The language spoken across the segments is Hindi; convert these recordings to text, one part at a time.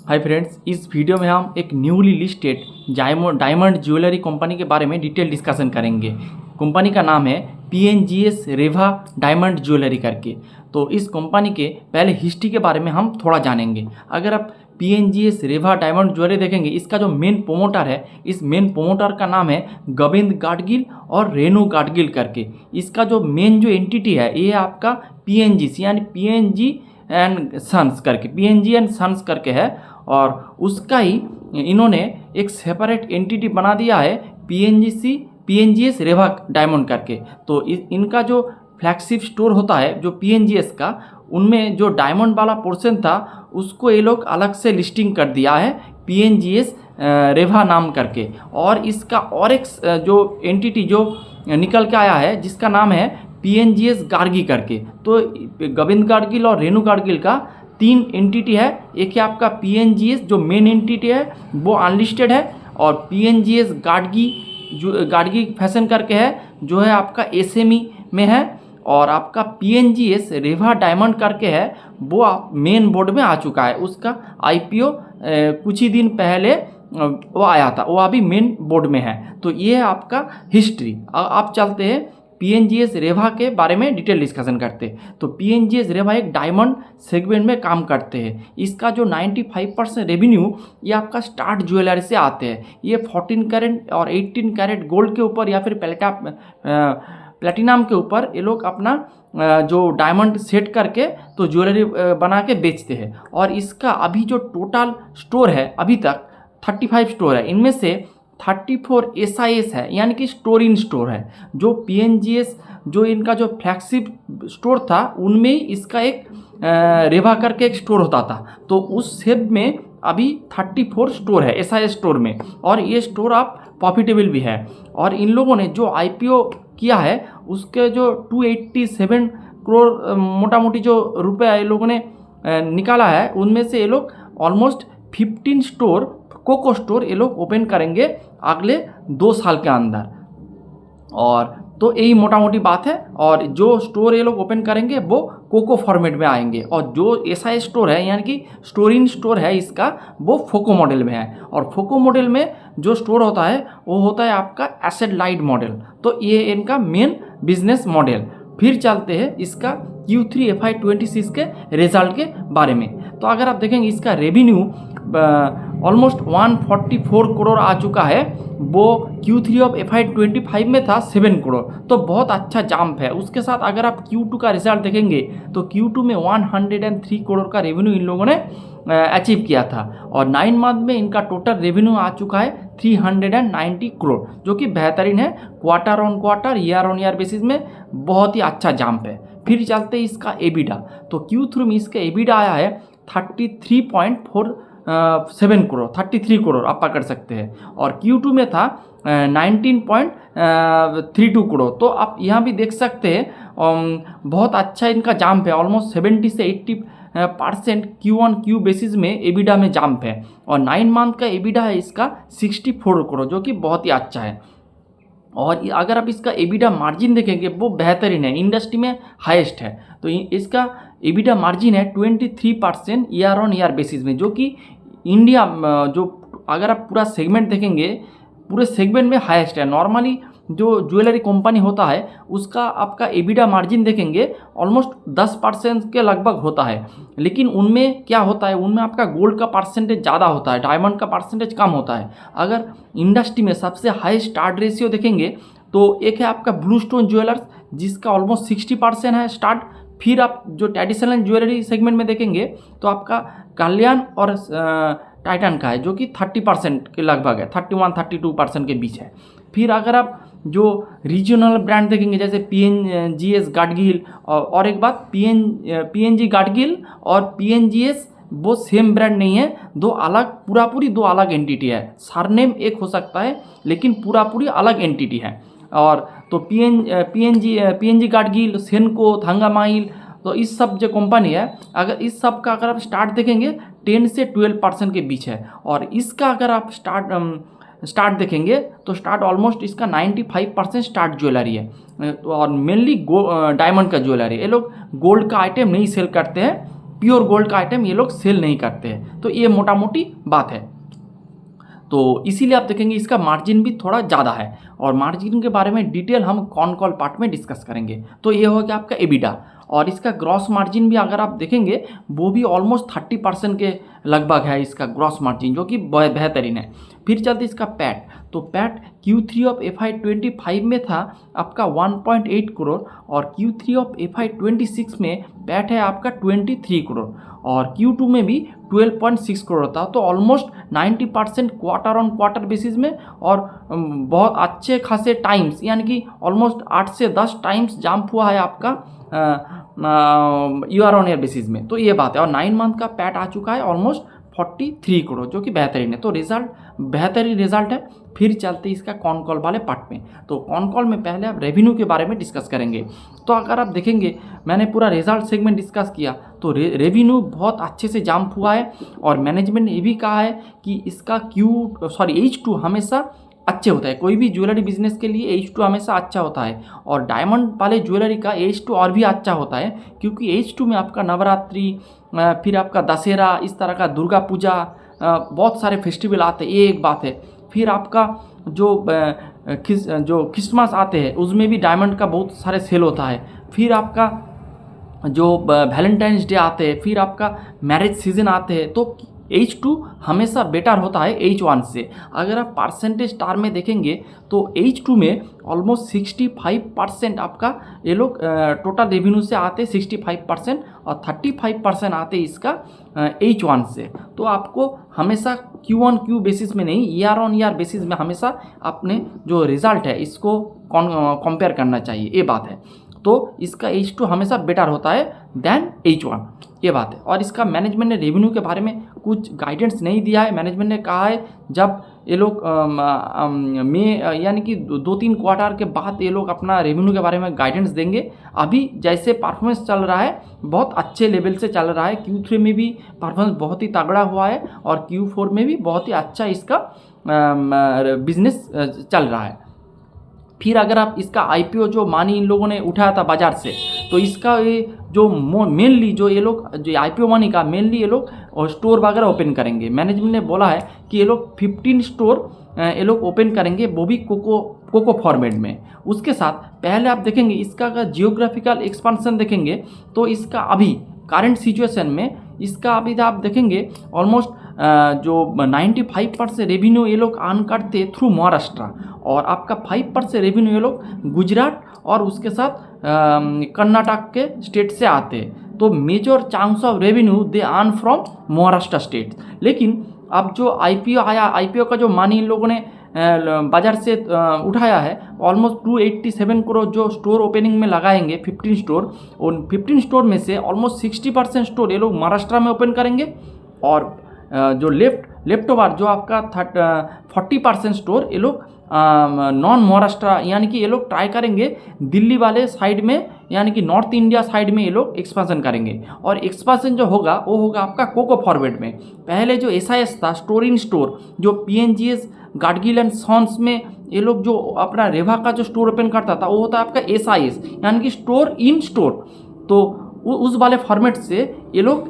हाय फ्रेंड्स, इस वीडियो में हम एक newly listed diamond jewellery company के बारे में डिटेल डिस्कशन करेंगे। कंपनी का नाम है PNGS रेवा डायमंड ज्वेलरी करके। तो इस कंपनी के पहले हिस्ट्री के बारे में हम थोड़ा जानेंगे। अगर आप PNGS रेवा डायमंड ज्वेलरी देखेंगे, इसका जो मेन प्रोमोटर है, इस मेन प्रोमोटर का नाम है गोविंद गाडगिल और रेनू गाडगिल करके। इसका जो मेन जो एंटिटी है ये आपका PNGS यानी PNG एंड सन्स करके, PNG एंड सन्स करके है। और उसका ही इन्होंने एक सेपरेट एंटिटी बना दिया है PNGS रेवा डायमंड करके। तो इनका जो फ्लैगशिप स्टोर होता है जो PNGS का, उनमें जो डायमंड वाला पोर्शन था उसको ये लोग अलग से लिस्टिंग कर दिया है PNGS रेवा नाम करके। और इसका और एक जो एंटिटी जो निकल के आया है जिसका नाम है PNGS गार्गी करके। तो गोविंद गाडगिल और रेनू गाडगिल का 3 एंटिटी है। एक है आपका PNGS जो मेन एंटिटी है वो अनलिस्टेड है, और PNGS गाडगी फैशन करके है जो है आपका SME में है, और आपका PNGS रेवा डायमंड करके है वो आप मेन बोर्ड में आ चुका है। उसका IPO कुछ ही दिन पहले वो आया था, वो अभी मेन बोर्ड में है। तो ये है आपका हिस्ट्री। आप चलते हैं PNGS रेवा के बारे में डिटेल डिस्कशन करते हैं। तो PNGS रेवा एक डायमंड सेगमेंट में काम करते हैं। इसका जो 95% रेवेन्यू ये आपका स्टार्ट ज्वेलरी से आते हैं। ये 14 कैरेट और 18 कैरेट गोल्ड के ऊपर या फिर प्लेटिनम के ऊपर ये लोग अपना जो डायमंड सेट करके तो ज्वेलरी बना के बेचते हैं। और इसका अभी जो टोटल स्टोर है अभी तक 35 स्टोर है। इनमें से 34 SIS है यानी कि स्टोर इन स्टोर है। जो PNGS जो इनका जो फ्लैगशिप स्टोर था उनमें ही इसका एक रेवा करके एक स्टोर होता था। तो उस सेब में अभी 34 स्टोर है SIS स्टोर में, और ये स्टोर आप प्रॉफिटेबल भी है। और इन लोगों ने जो IPO किया है उसके जो 287 करोड़ मोटा मोटी जो रुपये ये लोगों ने निकाला है, उनमें से ये लोग ऑलमोस्ट 15 स्टोर कोको स्टोर ये लोग ओपन करेंगे अगले 2 साल के अंदर। और तो यही मोटा मोटी बात है। और जो स्टोर ये लोग ओपन करेंगे वो कोको फॉर्मेट में आएंगे, और जो SI स्टोर है यानी कि स्टोर इन स्टोर है इसका वो फोको मॉडल में है। और फोको मॉडल में जो स्टोर होता है वो होता है आपका एसेट लाइट मॉडल। तो ये इनका मेन बिजनेस मॉडल। फिर चलते हैं इसका Q3 FY26 के रिजल्ट के बारे में। तो अगर आप देखेंगे इसका रेवेन्यू ऑलमोस्ट 144 करोड़ आ चुका है। वो Q3 ऑफ FY25 में था 7 करोड़, तो बहुत अच्छा जंप है। उसके साथ अगर आप Q2 का रिजल्ट देखेंगे तो Q2 में 103 करोड़ का रेवेन्यू इन लोगों ने अचीव किया था। और 9 मंथ में इनका टोटल रेवेन्यू आ चुका है 390 करोड़, जो कि बेहतरीन है। Quarter on quarter, year on year basis में बहुत ही अच्छा जंप है। फिर चलते हैं इसका EBITDA। तो Q3 में इसका EBITDA आया है 33.47 करोड़, 33 करोड़ आप पकड़ सकते हैं। और Q2 में था 19.32 करोड़। तो आप यहाँ भी देख सकते हैं बहुत अच्छा इनका जंप है। ऑलमोस्ट 70 से 80% Q1Q बेसिस में EBITDA में जंप है। और 9 मंथ का EBITDA है इसका 64 करोड़, जो कि बहुत ही अच्छा है। और अगर आप इसका EBITDA मार्जिन देखेंगे वो बेहतरीन है, इंडस्ट्री में हाईएस्ट है। तो इसका EBITDA मार्जिन है 23% ईयर ऑन ईयर बेसिस में, जो कि इंडिया जो अगर आप पूरा सेगमेंट देखेंगे पूरे सेगमेंट में हाईएस्ट है। नॉर्मली जो ज्वेलरी कंपनी होता है उसका आपका EBITDA मार्जिन देखेंगे ऑलमोस्ट 10% के लगभग होता है, लेकिन उनमें क्या होता है, उनमें आपका गोल्ड का परसेंटेज ज़्यादा होता है, डायमंड का परसेंटेज कम होता है। अगर इंडस्ट्री में सबसे हाई स्टार्ट रेशियो देखेंगे तो एक है आपका ब्लू स्टोन ज्वेलर्स जिसका ऑलमोस्ट 60% है स्टार्ट। फिर आप जो ट्रेडिशनल ज्वेलरी सेगमेंट में देखेंगे तो आपका कल्याण और टाइटन का है जो कि 30% के लगभग है, 31-32% के बीच है। फिर अगर आप जो रीजनल ब्रांड देखेंगे जैसे PNGS गाडगिल और एक बात PNG गाडगिल और PNGS वो सेम ब्रांड नहीं है, दो अलग एंटिटी है। सरनेम एक हो सकता है लेकिन पूरी अलग एंटिटी है। और तो PNG गाडगिल, सेनको, थांगामाइल, तो इस सब जो कंपनी है अगर इस सब का अगर आप स्टार्ट देखेंगे 10 से 12% के बीच है। और इसका अगर आप स्टार्ट देखेंगे तो स्टार्ट ऑलमोस्ट इसका 95% स्टार्ट ज्वेलरी है। और मेनली डायमंड का ज्वेलरी। ये लोग गोल्ड का आइटम नहीं सेल करते हैं। प्योर गोल्ड का आइटम ये लोग सेल नहीं करते हैं। तो ये मोटा मोटी बात है। तो इसीलिए आप देखेंगे इसका मार्जिन भी थोड़ा ज़्यादा है, और मार्जिन के बारे में डिटेल हम कॉन कॉल पार्ट में डिस्कस करेंगे। तो ये हो गया आपका एबिडा, और इसका ग्रॉस मार्जिन भी अगर आप देखेंगे वो भी ऑलमोस्ट 30% के लगभग है इसका ग्रॉस मार्जिन, जो कि बेहतरीन है। फिर चलते इसका पैट, तो पैट Q3 ऑफ FY25 में था आपका 1.8 करोड़, और Q3 ऑफ FY26 में पैट है आपका 23 करोड़, और Q2 में भी 12.6 करोड़ था। तो almost 90% quarter on quarter basis में, और बहुत अच्छे खासे टाइम्स, यानी कि ऑलमोस्ट 8 से 10 टाइम्स जंप हुआ है आपका ईयर ऑन ईयर बेसिस में। तो ये बात है, और 9 मंथ का पैट आ चुका है ऑलमोस्ट 43 करोड़, जो कि बेहतरीन है। तो रिजल्ट बेहतरीन रिजल्ट है। फिर चलते इसका कॉन कॉल वाले पार्ट में। तो कॉन कॉल में पहले आप रेवेन्यू के बारे में डिस्कस करेंगे। तो अगर आप देखेंगे मैंने पूरा रिजल्ट सेगमेंट डिस्कस किया, तो रेवेन्यू बहुत अच्छे से जंप हुआ है, और मैनेजमेंट ने ये भी कहा है कि इसका H2 हमेशा अच्छे होता है। कोई भी ज्वेलरी बिजनेस के लिए H2 हमेशा अच्छा होता है, और डायमंड वाले ज्वेलरी का H2 और भी अच्छा होता है, क्योंकि H2 में आपका नवरात्रि, फिर आपका दशहरा, इस तरह का दुर्गा पूजा, बहुत सारे फेस्टिवल आते हैं, ये एक बात है। फिर आपका जो क्रिसमस आते हैं उसमें भी डायमंड का बहुत सारे सेल होता है। फिर आपका जो वैलेंटाइंस डे आते हैं, फिर आपका मैरिज सीजन आते हैं। तो H2 हमेशा बेटर होता है H1 से। अगर आप परसेंटेज टार्म में देखेंगे तो H2 में ऑलमोस्ट 65% आपका ये लोग टोटल रेवेन्यू से आते हैं 65%, और 35% आते हैं इसका H1 से। तो आपको हमेशा Q1Q बेसिस में नहीं, ईयर ऑन ईयर बेसिस में हमेशा अपने जो रिजल्ट है इसको कंपेयर करना चाहिए, ये बात है। तो इसका H2 हमेशा बेटर होता है देन H1, ये बात है। और इसका मैनेजमेंट ने रेवेन्यू के बारे में कुछ गाइडेंस नहीं दिया है। मैनेजमेंट ने कहा है जब ये लोग यानी कि 2-3 क्वार्टर के बाद ये लोग अपना रेवेन्यू के बारे में गाइडेंस देंगे। अभी जैसे परफॉर्मेंस चल रहा है बहुत अच्छे लेवल से चल रहा है। Q3 में भी परफॉर्मेंस बहुत ही तगड़ा हुआ है, और Q4 में भी बहुत ही अच्छा इसका बिजनेस चल रहा है। फिर अगर आप इसका IPO जो मानी इन लोगों ने उठाया था बाजार से, तो इसका ये जो मेनली जो ये लोग जो IPO मनी का मेनली ये लोग स्टोर वगैरह ओपन करेंगे। मैनेजमेंट ने बोला है कि ये लोग 15 स्टोर ये लोग ओपन करेंगे, वो भी कोको फॉर्मेट में। उसके साथ पहले आप देखेंगे इसका अगर जियोग्राफिकल एक्सपांसन देखेंगे, तो इसका अभी करंट सिचुएशन में इसका अभी आप देखेंगे ऑलमोस्ट जो 95% रेवेन्यू ये लोग अर्न करते थ्रू महाराष्ट्र, और आपका 5% रेवेन्यू ये लोग गुजरात और उसके साथ कर्नाटक के स्टेट से आते हैं। तो major chance of revenue they earn from Maharashtra state. लेकिन अब जो IPO आया, IPO का जो मनी इन लोगों ने बाजार से उठाया है ऑलमोस्ट 287 करोड़ जो स्टोर ओपनिंग में लगाएंगे 15 स्टोर। उन 15 स्टोर में से ऑलमोस्ट 60% स्टोर ये लोग महाराष्ट्र में ओपन करेंगे, और जो लेफ्ट ओवर जो आपका 40% स्टोर ये लोग नॉन महाराष्ट्र, यानी कि ये लोग ट्राई करेंगे दिल्ली वाले साइड में, यानी कि नॉर्थ इंडिया साइड में ये लोग एक्सपांसन करेंगे। और एक्सपांसन जो होगा वो होगा आपका कोको फॉर्मेट में। पहले जो SIS था, स्टोर इन स्टोर, जो PNGS गाडगिल एंड सॉन्स में ये लोग जो अपना रेवा का जो स्टोर ओपन करता था वो होता है आपका SIS, यानी कि स्टोर इन स्टोर। तो उस वाले फॉर्मेट से ये लोग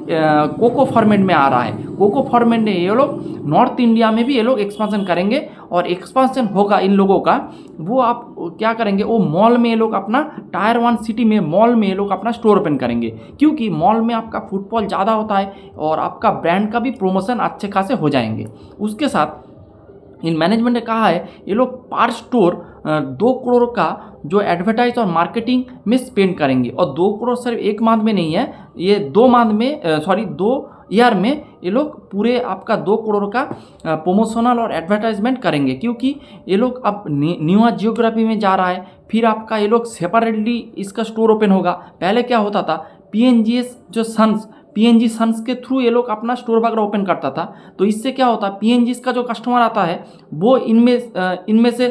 कोको फॉर्मेट में आ रहा है। कोको फॉर्मेट में ये लोग नॉर्थ इंडिया में भी ये लोग एक्सपांसन करेंगे, और एक्सपांसन होगा इन लोगों का, वो आप क्या करेंगे, वो मॉल में ये लोग अपना टायर 1 सिटी में मॉल में ये लोग अपना स्टोर ओपन करेंगे, क्योंकि मॉल में आपका फुटफॉल ज़्यादा होता है और आपका ब्रांड का भी प्रमोशन अच्छे खासे हो जाएंगे। उसके साथ इन मैनेजमेंट ने कहा है ये लोग पर स्टोर 2 करोड़ का जो एडवर्टाइज और मार्केटिंग में स्पेंड करेंगे, और 2 करोड़ सिर्फ एक मंथ में नहीं है, ये 2 मंथ में 2 ईयर में ये लोग पूरे आपका 2 करोड़ का प्रमोशनल और एडवर्टाइजमेंट करेंगे, क्योंकि ये लोग अब न्यू जियोग्राफी में जा रहा है। फिर आपका ये लोग सेपरेटली इसका स्टोर ओपन होगा। पहले क्या होता था, PNG सन्स के थ्रू ये लोग अपना स्टोर वगैरह ओपन करता था। तो इससे क्या होता है, PNG का जो कस्टमर आता है वो इनमें से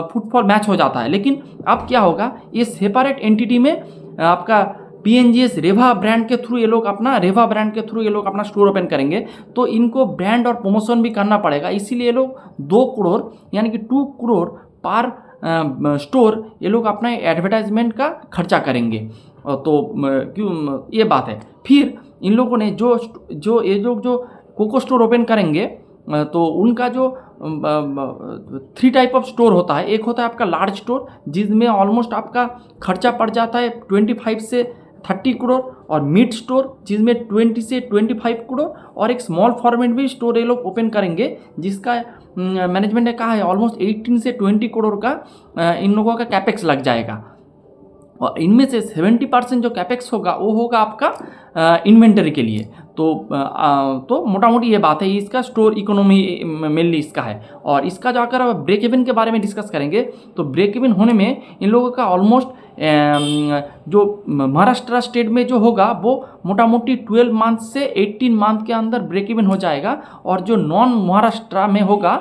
फुटफॉल मैच हो जाता है। लेकिन अब क्या होगा, ये सेपरेट एंटिटी में आपका PNGS रेवा ब्रांड के थ्रू ये लोग अपना स्टोर ओपन करेंगे। तो इनको ब्रांड और प्रमोशन भी करना पड़ेगा, इसीलिए ये लोग 2 करोड़ यानी कि 2 करोड़ पर स्टोर ये लोग अपना एडवर्टाइजमेंट का खर्चा करेंगे। क्यों ये बात है। फिर इन लोगों ने जो कोको स्टोर ओपन करेंगे तो उनका जो 3 टाइप ऑफ स्टोर होता है। एक होता है आपका लार्ज स्टोर, जिसमें ऑलमोस्ट आपका खर्चा पड़ जाता है 25 से 30 करोड़, और मिड स्टोर जिसमें 20 से 25 करोड़, और एक स्मॉल फॉर्मेट भी स्टोर ये लोग ओपन करेंगे जिसका मैनेजमेंट ने कहा है ऑलमोस्ट 18 से 20 करोड़ का इन लोगों का कैपेक्स लग जाएगा। और इनमें से 70% जो कैपेक्स होगा वो होगा आपका इन्वेंटरी के लिए। तो मोटा मोटी ये बात है, इसका स्टोर इकोनॉमी मेनली इसका है। और इसका जो अगर ब्रेक इवन के बारे में डिस्कस करेंगे तो ब्रेक इवन होने में इन लोगों का ऑलमोस्ट जो महाराष्ट्र स्टेट में जो होगा वो मोटा मोटी 12 मंथ से 18 मंथ के अंदर ब्रेक इवन हो जाएगा। और जो नॉन महाराष्ट्र में होगा,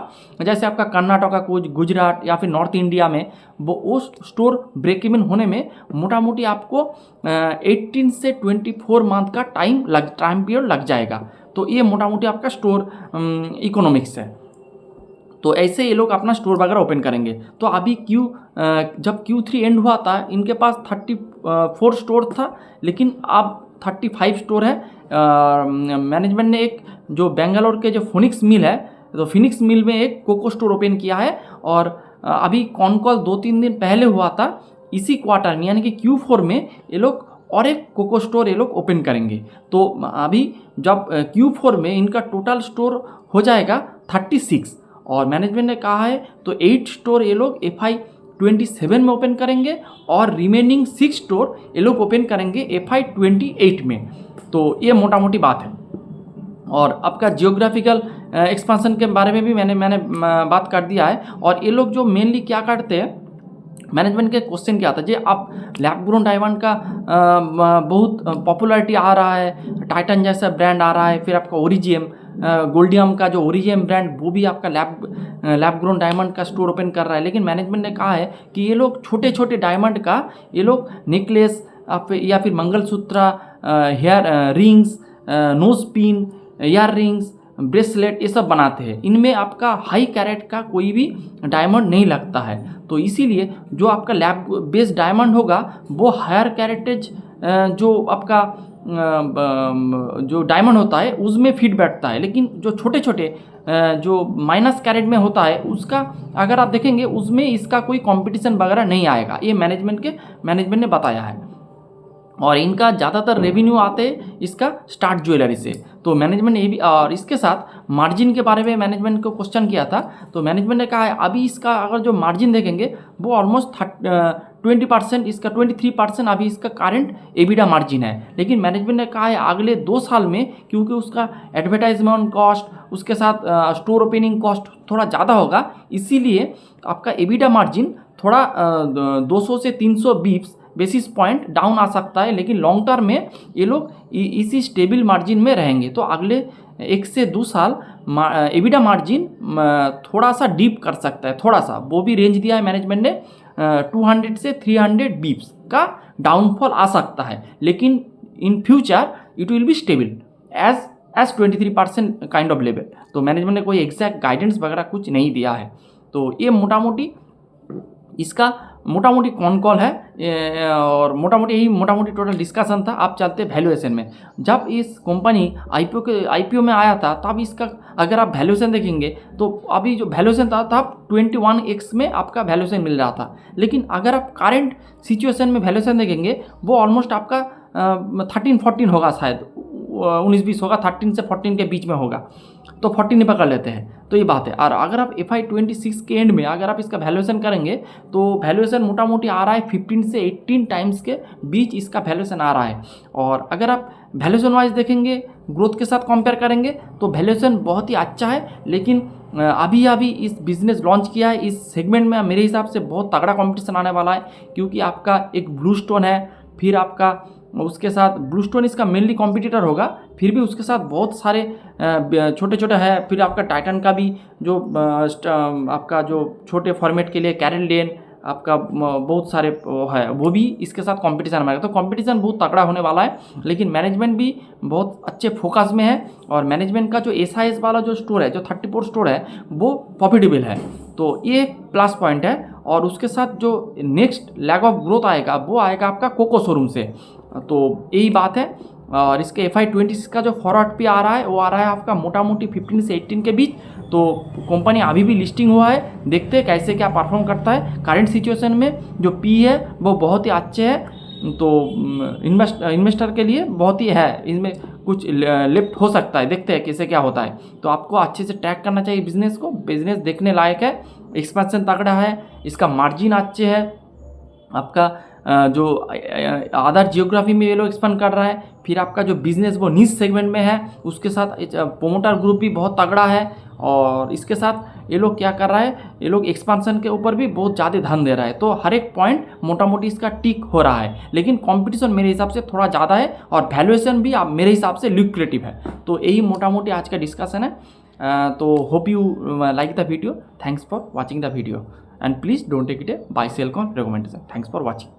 जैसे आपका कर्नाटका, गुजरात या फिर नॉर्थ इंडिया में, वो स्टोर ब्रेक इवन होने में मोटा मोटी आपको 18 से 24 मंथ का टाइम पीरियड लग जाएगा। तो ये मोटा मोटी आपका स्टोर इकोनॉमिक्स है। तो ऐसे ये लोग अपना स्टोर वगैरह ओपन करेंगे। तो अभी जब Q3 एंड हुआ था इनके पास 34 स्टोर था, लेकिन अब 35 स्टोर है। मैनेजमेंट ने एक जो बेंगलोर के जो फिनिक्स मिल है, तो फिनिक्स मिल में एक कोको स्टोर ओपन किया है। और अभी कॉल 2-3 दिन पहले हुआ था, इसी क्वार्टर में यानी कि Q4 में ये लोग और एक कोको स्टोर ये लोग ओपन करेंगे। तो अभी जब Q4 में इनका टोटल स्टोर हो जाएगा 36, और मैनेजमेंट ने कहा है तो 8 स्टोर ये लोग FY27 में ओपन करेंगे और रिमेनिंग 6 स्टोर ये लोग ओपन करेंगे FY28 में। तो ये मोटा मोटी बात है। और आपका जियोग्राफिकल एक्सपांसन के बारे में भी मैंने बात कर दिया है। और ये लोग जो मेनली क्या करते हैं, मैनेजमेंट के क्वेश्चन क्या आता है, अब लैब ग्रोन डायमंड का बहुत पॉपुलैरिटी आ रहा है, टाइटन जैसा ब्रांड आ रहा है, फिर आपका ओरिजियम गोल्डियम का जो ओरिजियम ब्रांड वो भी आपका लैब ग्रोन डायमंड का स्टोर ओपन कर रहा है। लेकिन मैनेजमेंट ने कहा है कि ये लोग छोटे छोटे डायमंड का ये लोग नेकलेस या फिर mangalsutra, hair rings, nose pin, ear rings, bracelet ये सब बनाते हैं। इनमें आपका हाई कैरेट का कोई भी डायमंड नहीं लगता है। तो इसीलिए जो आपका लैब बेस्ड डायमंड होगा वो हायर कैरेटेज जो आपका जो डायमंड होता है उसमें फिट बैठता है। लेकिन जो छोटे छोटे जो माइनस कैरेट में होता है उसका अगर आप देखेंगे उसमें इसका कोई कंपटीशन वगैरह नहीं आएगा, ये मैनेजमेंट ने बताया है। और इनका ज़्यादातर रेवेन्यू आते हैं इसका स्टार्ट ज्वेलरी से। तो मैनेजमेंट ने ये भी, और इसके साथ मार्जिन के बारे में मैनेजमेंट को क्वेश्चन किया था, तो मैनेजमेंट ने कहा है अभी इसका अगर जो मार्जिन देखेंगे वो ऑलमोस्ट 20%, इसका 23% अभी इसका करंट एबिडा मार्जिन है। लेकिन मैनेजमेंट ने कहा है अगले 2 साल में, क्योंकि उसका एडवर्टाइजमेंट कॉस्ट उसके साथ स्टोर ओपनिंग कॉस्ट थोड़ा ज़्यादा होगा, इसीलिए आपका एबिडा मार्जिन थोड़ा 200 से 300 बेसिस पॉइंट डाउन आ सकता है। लेकिन लॉन्ग टर्म में ये लोग इसी स्टेबल मार्जिन में रहेंगे। तो अगले 1 से 2 साल एबिडा मार्जिन थोड़ा सा डीप कर सकता है, थोड़ा सा, वो भी रेंज दिया है मैनेजमेंट ने, 200 से 300 बिप्स का डाउनफॉल आ सकता है। लेकिन in future it will be stable as 23% kind of level. तो मैनेजमेंट ने कोई एग्जैक्ट गाइडेंस वगैरह कुछ नहीं दिया है। तो ये मोटा मोटी इसका मोटा मोटी कॉल है, और मोटा मोटी टोटल डिस्कशन था। आप चलते वैल्यूएशन में। जब इस कंपनी आईपीओ में आया था तब इसका अगर आप वैल्यूएशन देखेंगे तो अभी जो वैल्यूएशन था तब 21x में आपका वैल्यूएशन मिल रहा था। लेकिन अगर आप करंट सिचुएशन में वैल्यूएशन देखेंगे वो ऑलमोस्ट आपका 13-14 होगा, शायद 19-20 होगा, 13 से 14 के बीच में होगा। तो 14 ही पकड़ लेते हैं। तो ये बात है। और अगर आप FY26 के एंड में अगर आप इसका वैल्यूएशन करेंगे तो वैल्यूएशन मोटा मोटी आ रहा है 15 से 18 टाइम्स के बीच इसका वैल्यूएशन आ रहा है। और अगर आप वैल्यूएशन वाइज देखेंगे, ग्रोथ के साथ कंपेयर करेंगे तो वैल्यूएशन बहुत ही अच्छा है। लेकिन अभी इस बिज़नेस लॉन्च किया है, इस सेगमेंट में मेरे हिसाब से बहुत तगड़ा कॉम्पिटिशन आने वाला है, क्योंकि आपका एक ब्लू स्टोन है, फिर आपका उसके साथ ब्लू स्टोन इसका मेनली कॉम्पिटिटर होगा, फिर भी उसके साथ बहुत सारे छोटे छोटे है। फिर आपका टाइटन का भी जो आपका जो छोटे फॉर्मेट के लिए कैरेल आपका बहुत सारे है, वो भी इसके साथ कंपटीशन में आएगा। तो कंपटीशन बहुत तगड़ा होने वाला है। लेकिन मैनेजमेंट भी बहुत अच्छे फोकस में है। और मैनेजमेंट का जो SIS वाला जो स्टोर है, जो 34 स्टोर है, वो प्रॉफिटेबल है। तो ये प्लस पॉइंट है। और उसके साथ जो नेक्स्ट लेग ऑफ ग्रोथ आएगा वो आएगा आपका कोको शोरूम से। तो यही बात है। और इसके FY26 का जो फॉरवर्ड पे आ रहा है वो आ रहा है आपका मोटा मोटी 15 से 18 के बीच। तो कंपनी अभी भी लिस्टिंग हुआ है, देखते हैं कैसे क्या परफॉर्म करता है। करंट सिचुएशन में जो पी है वो बहुत ही अच्छे है, तो इन्वेस्टर के लिए बहुत ही है, इसमें कुछ लिफ्ट हो सकता है, देखते हैं कैसे क्या होता है। तो आपको अच्छे से ट्रैक करना चाहिए बिजनेस को, बिजनेस देखने लायक है, एक्सपेंशन तगड़ा है, इसका मार्जिन अच्छे है, आपका जो अदर जियोग्राफी में ये लोग एक्सपेंड कर रहा है, फिर आपका जो बिजनेस वो निश सेगमेंट में है, उसके साथ प्रोमोटर ग्रुप भी बहुत तगड़ा है, और इसके साथ ये लोग क्या कर रहा है, ये लोग एक्सपांसन के ऊपर भी बहुत ज़्यादा ध्यान दे रहा है। तो हर एक पॉइंट मोटा मोटी इसका टिक हो रहा है, लेकिन कंपटीशन मेरे हिसाब से थोड़ा ज़्यादा है और वैल्यूएशन भी आप मेरे हिसाब से ल्यूक्रेटिव है। तो यही मोटा मोटी आज का डिस्कशन है। तो hope you like the video, thanks for watching the video and please don't take it a buy sell con recommendation. Thanks for watching.